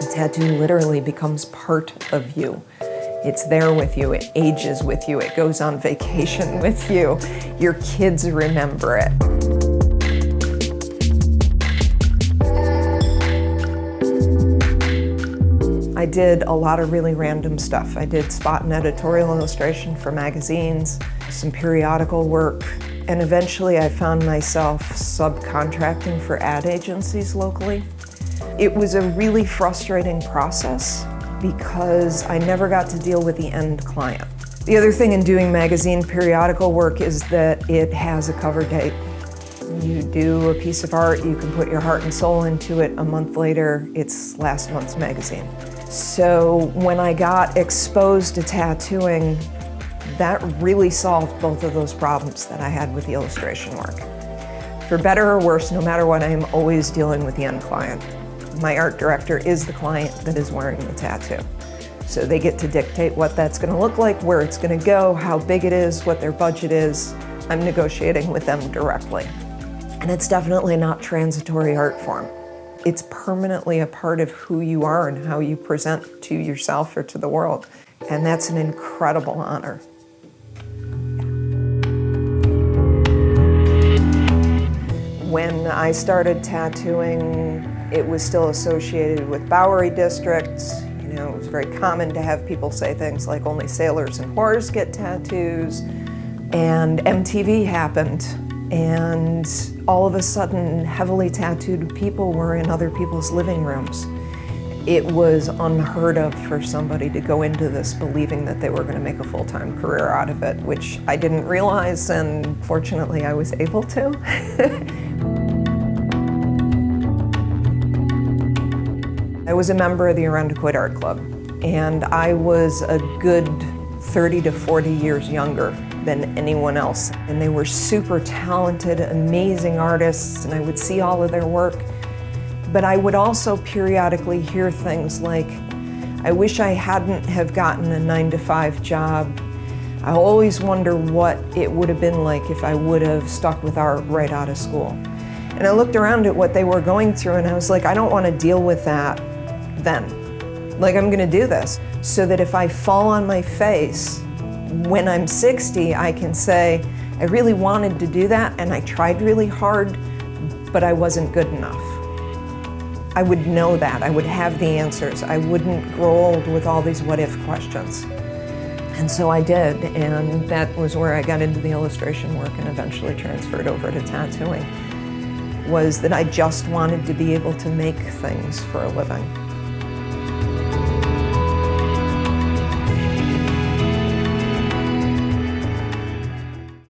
The tattoo literally becomes part of you. It's there with you, it ages with you, it goes on vacation with you. Your kids remember it. I did a lot of really random stuff. I did spot and editorial illustration for magazines, some periodical work, and eventually I found myself subcontracting for ad agencies locally. It was a really frustrating process because I never got to deal with the end client. The other thing in doing magazine periodical work is that it has a cover date. You do a piece of art, you can put your heart and soul into it. A month later, it's last month's magazine. So when I got exposed to tattooing, that really solved both of those problems that I had with the illustration work. For better or worse, no matter what, I am always dealing with the end client. My art director is the client that is wearing the tattoo. So they get to dictate what that's going to look like, where it's going to go, how big it is, what their budget is. I'm negotiating with them directly. And it's definitely not transitory art form. It's permanently a part of who you are and how you present to yourself or to the world. And that's an incredible honor. When I started tattooing, it was still associated with Bowery districts. You know, it was very common to have people say things like only sailors and whores get tattoos. And MTV happened. And all of a sudden, heavily tattooed people were in other people's living rooms. It was unheard of for somebody to go into this believing that they were going to make a full-time career out of it, which I didn't realize, and fortunately I was able to. I was a member of the Irondequoit Art Club, and I was a good 30 to 40 years younger than anyone else. And they were super talented, amazing artists, and I would see all of their work. But I would also periodically hear things like, I wish I hadn't have gotten a 9-to-5 job. I always wonder what it would have been like if I would have stuck with art right out of school. And I looked around at what they were going through and I was like, I don't want to deal with that then. Like, I'm gonna do this so that if I fall on my face, when I'm 60, I can say, I really wanted to do that and I tried really hard, but I wasn't good enough. I would know that, I would have the answers. I wouldn't grow old with all these what if questions. And so I did, and that was where I got into the illustration work and eventually transferred over to tattooing, was that I just wanted to be able to make things for a living.